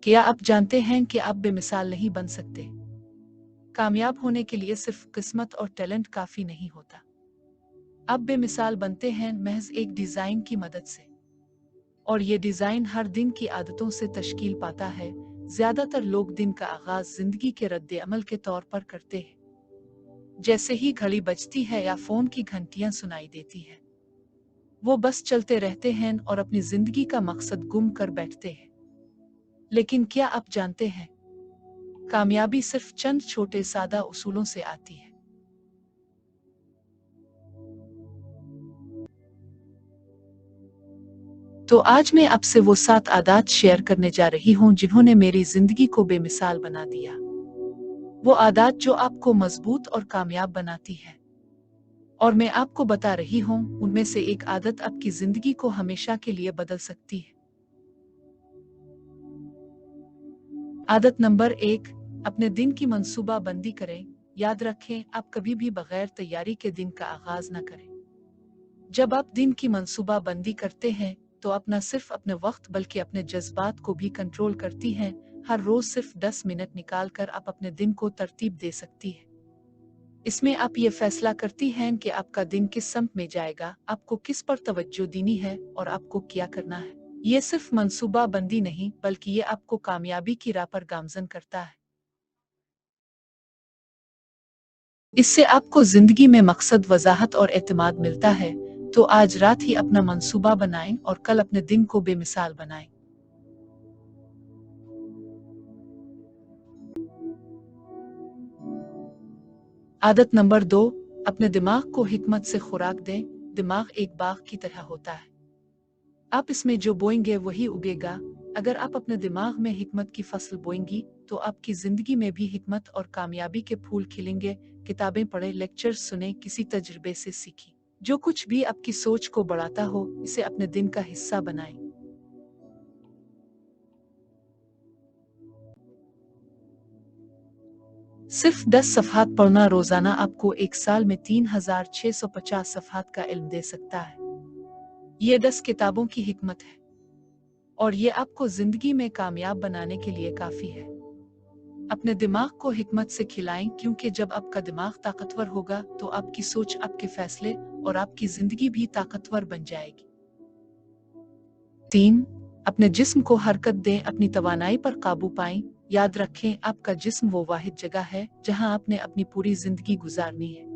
क्या आप जानते हैं कि आप बेमिसाल नहीं बन सकते? कामयाब होने के लिए सिर्फ किस्मत और टैलेंट काफी नहीं होता। आप बेमिसाल बनते हैं महज एक डिजाइन की मदद से। और ये डिजाइन हर दिन की आदतों से तश्कील पाता है। ज्यादातर लोग दिन का आगाज जिंदगी के रद्द अमल के तौर पर करते हैं। जैसे ही घड़ी बजती है या फोन की घंटियां सुनाई देती है, वो बस चलते रहते हैं और अपनी जिंदगी का मकसद गुम कर बैठते हैं। लेकिन क्या आप जानते हैं, कामयाबी सिर्फ चंद छोटे सादा उसूलों से आती है। तो आज मैं आपसे वो 7 आदत शेयर करने जा रही हूँ जिन्होंने मेरी जिंदगी को बेमिसाल बना दिया। वो आदत जो आपको मजबूत और कामयाब बनाती है। और मैं आपको बता रही हूँ, उनमें से एक आदत आपकी जिंदगी को हमेशा के लिए बदल सकती है। आदत नंबर 1, अपने दिन की मंसूबा बंदी करें। याद रखें, आप कभी भी बगैर तैयारी के दिन का आगाज न करें। जब आप दिन की मंसूबा बंदी करते हैं, तो आप न सिर्फ अपने वक्त बल्कि अपने जज्बात को भी कंट्रोल करती हैं। हर रोज सिर्फ 10 मिनट निकाल कर आप अपने दिन को तरतीब दे सकती है। इसमें आप ये फैसला करती हैं कि आपका दिन किस समत में जाएगा, आपको किस पर तवज्जो देनी है और आपको क्या करना है। ये सिर्फ मंसूबा बंदी नहीं, बल्कि ये आपको कामयाबी की राह पर गामजन करता है। इससे आपको जिंदगी में मकसद, वजाहत और एतमाद मिलता है। तो आज रात ही अपना मंसूबा बनाएं और कल अपने दिन को बेमिसाल बनाएं। आदत नंबर 2, अपने दिमाग को हिकमत से खुराक दें। दिमाग एक बाग की तरह होता है। आप इसमें जो बोएंगे वही उगेगा। अगर आप अपने दिमाग में हिकमत की फसल बोएंगी, तो आपकी जिंदगी में भी हिकमत और कामयाबी के फूल खिलेंगे। किताबें पढ़ें, लेक्चर सुने, किसी तजुर्बे से सीखी। जो कुछ भी आपकी सोच को बढ़ाता हो, इसे अपने दिन का हिस्सा बनाएं। सिर्फ 10 सफ़हात पढ़ना रोजाना आपको एक साल में 3650 सफ़हात का इल्म दे सकता है। ये 10 किताबों की हिकमत है। और ये आपको जिंदगी में कामयाब बनाने के लिए काफी है। अपने दिमाग को हिकमत से खिलाएं, क्योंकि जब आपका दिमाग ताकतवर होगा, तो आपकी सोच, आपके फैसले और आपकी जिंदगी भी ताकतवर बन जाएगी। 3, अपने जिस्म को हरकत दें, अपनी तवानाई पर काबू पाएं। याद रखें, आपका जिस्म वो वाहिद जगह है जहां आपने अपनी पूरी जिंदगी गुजारनी है।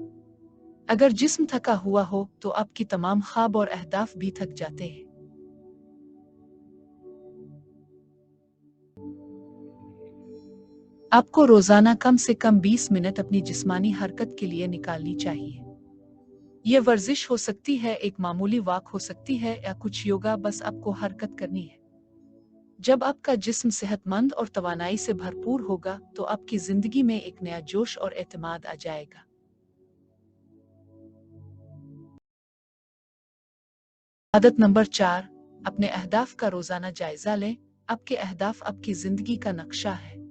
अगर जिस्म थका हुआ हो, तो आपकी तमाम ख्वाब और अहदाफ भी थक जाते हैं। आपको रोजाना कम से कम 20 मिनट अपनी जिस्मानी हरकत के लिए निकालनी चाहिए। ये वर्जिश हो सकती है, एक मामूली वॉक हो सकती है, या कुछ योगा। बस आपको हरकत करनी है। जब आपका जिस्म सेहतमंद और तवानाई से भरपूर होगा, तो आपकी जिंदगी में एक नया जोश और एतमाद आ जाएगा। आदत नंबर 4, अपने अहदाफ का रोजाना जायजा लें। आपके अहदाफ आपकी जिंदगी का नक्शा है।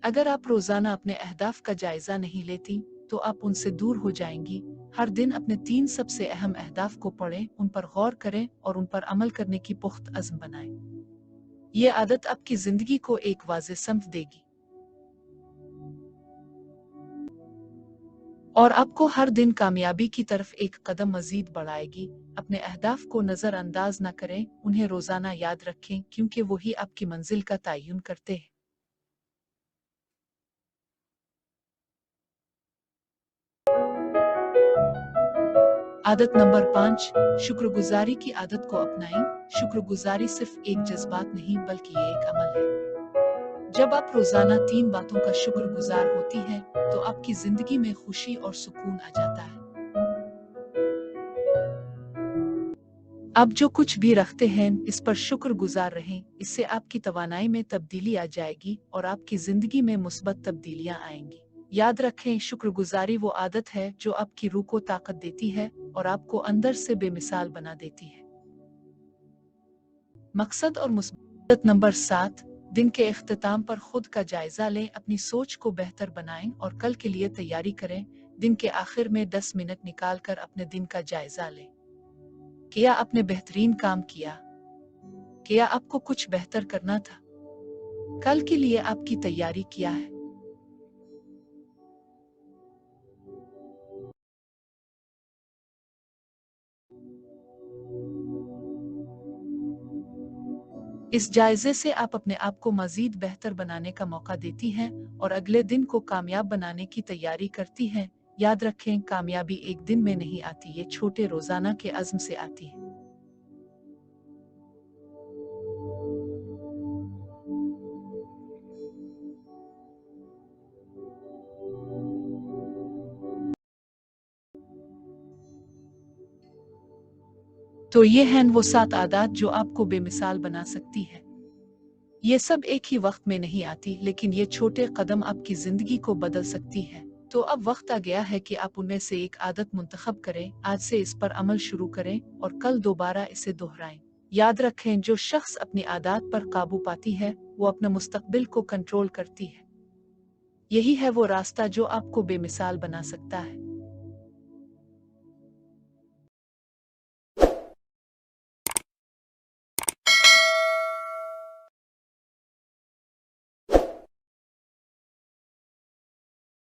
अगर आप रोजाना अपने अहदाफ का जायजा नहीं लेती, तो आप उनसे दूर हो जाएंगी। हर दिन अपने 3 सबसे अहम अहदाफ को पढ़ें, उन पर गौर करें और उन पर अमल करने की पुख्त अज़्म बनाएं। ये आदत आपकी जिंदगी को एक वाज़ेह समत देगी और आपको हर दिन कामयाबी की तरफ एक कदम मजीद बढ़ाएगी। अपने अहदाफ को नजरअंदाज न करें, उन्हें रोजाना याद रखें, क्योंकि वही आपकी मंजिल का तयन करते हैं। आदत नंबर 5, शुक्रगुजारी की आदत को अपनाएं। शुक्रगुजारी सिर्फ एक जज्बात नहीं, बल्कि ये एक अमल है। जब आप रोजाना 3 बातों का शुक्रगुजार होती हैं, तो आपकी जिंदगी में खुशी और सुकून आ जाता है। आप जो कुछ भी रखते हैं, इस पर शुक्रगुजार रहें। इससे आपकी तवानाई में तब्दीली आ जाएगी और आपकी जिंदगी में मुस्बत तब्दीलियां आएंगी। याद रखें, शुक्रगुजारी वो आदत है जो आपकी रूह को ताकत देती है और आपको अंदर से बेमिसाल बना देती है। मकसद और मुस्बत नंबर 7, दिन के इख्तिताम पर खुद का जायजा लें। अपनी सोच को बेहतर बनाएं और कल के लिए तैयारी करें। दिन के आखिर में 10 मिनट निकाल कर अपने दिन का जायजा लें। क्या आपने बेहतरीन काम किया? क्या आपको कुछ बेहतर करना था? कल के लिए आपकी तैयारी क्या है? इस जायजे से आप अपने आप को मजीद बेहतर बनाने का मौका देती हैं और अगले दिन को कामयाब बनाने की तैयारी करती हैं। याद रखें, कामयाबी एक दिन में नहीं आती, ये छोटे रोजाना के अज़्म से आती है। तो ये हैं वो 7 आदत जो आपको बेमिसाल बना सकती है। ये सब एक ही वक्त में नहीं आती, लेकिन ये छोटे कदम आपकी जिंदगी को बदल सकती है। तो अब वक्त आ गया है कि आप उनमें से एक आदत मुंतखब करें। आज से इस पर अमल शुरू करें और कल दोबारा इसे दोहराएं। याद रखें, जो शख्स अपनी आदत पर काबू पाती है वो अपने मुस्तकबिल को कंट्रोल करती है। यही है वो रास्ता जो आपको बेमिसाल बना सकता है।